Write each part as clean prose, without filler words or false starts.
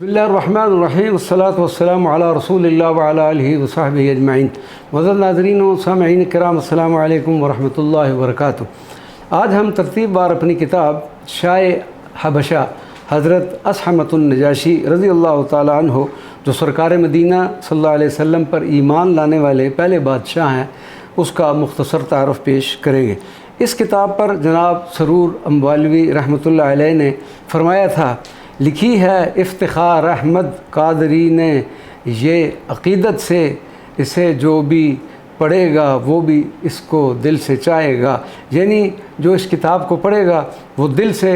बिस्मिल्लाहिर्रहमानिर्रहीम वस्सलातु वस्सलामु अला रसूलिल्लाह व अला आलिहि व सहबिहि अजमईन। मुअज़्ज़ज़ नाज़रीन व सामिईन किराम, अस्सलामु अलैकुम व रहमतुल्लाहि व बरकातुहू। आज हम तरतीब बार अपनी किताब शाह हबशा हज़रत असहमतुन नजाशी रज़ियल्लाहु ताला अन्हु, जो सरकार मदीना सल्लल्लाहु अलैहि वसल्लम पर ईमान लाने वाले पहले बादशाह हैं, उसका मुख्तसर तारुफ़ पेश करेंगे। इस किताब पर जनाब सरूर अम्बालवी रहमतुल्लाह अलैह ने फरमाया था, लिखी है इफ्तिखार अहमद कादरी ने ये अक़ीदत से, इसे जो भी पढ़ेगा वो भी इसको दिल से चाहेगा। यानी जो इस किताब को पढ़ेगा वो दिल से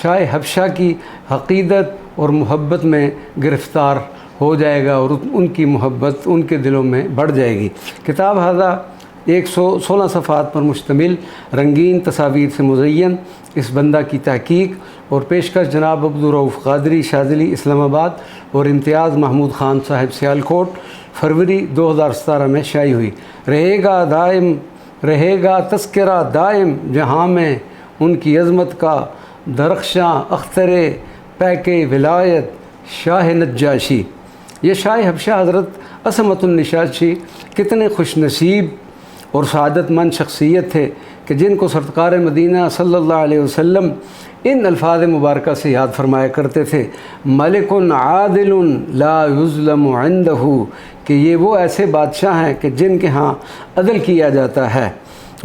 शाह हबशा की अक़ीदत और मोहब्बत में गिरफ़्तार हो जाएगा और उनकी मोहब्बत उनके दिलों में बढ़ जाएगी। किताब हादा 116 सफ़ात पर मुश्तमिल, रंगीन तस्वीर से मुज़य्यन, इस बंदा की तहकीक और पेशकश जनाब अब्दुर्रऊफ़ क़ादरी शाज़िली इस्लामाबाद और इम्तियाज़ महमूद ख़ान साहिब सियालकोट, फरवरी 2017 में शाई हुई। रहेगा तस्करा दायम जहाँ में उनकी अज़मत का, दरख्शां अख्तरे पैके विलायत शाह नज्जाशी। ये शाह हबशा हज़रत असहमतुन नजाशी कितने खुश नसीब और सआदतमंद शख्सियत थे कि जिनको सरकार मदीना सल्लल्लाहु अलैहि वसल्लम इन अल्फाज मुबारका से याद फरमाया करते थे, मलिकुन आदिलुन ला युज़लमु इंदहू, कि ये वो ऐसे बादशाह हैं कि जिनके यहाँ अदल किया जाता है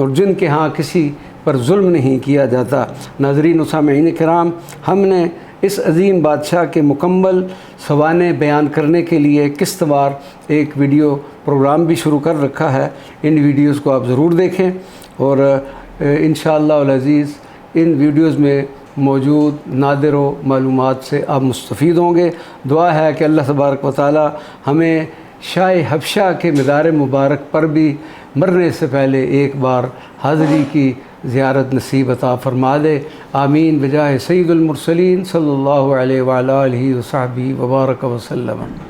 और जिनके यहाँ किसी पर जुल्म नहीं किया जाता। नाज़रीन व सामिईन किराम, हमने इस अज़ीम बादशाह के मुकम्मल सवाने बयान करने के लिए किस्तवार एक वीडियो प्रोग्राम भी शुरू कर रखा है। इन वीडियोज़ को आप ज़रूर देखें और इंशाअल्लाह अज़ीज़ इन वीडियोज़ में मौजूद नादिर व मालूमात से आप मुस्तफ़ीद होंगे। दुआ है कि अल्लाह तबारक व तआला हमें शाह हबशा के मज़ार मुबारक पर भी मरने से पहले एक बार हाज़री की ज़ियारत नसीब अता फ़रमा दे। आमीन बिजाह सय्यिदुल मुरसलीन सल्लल्लाहु अलैहि व अला आलिहि व सहबिहि व बारक व सल्लम।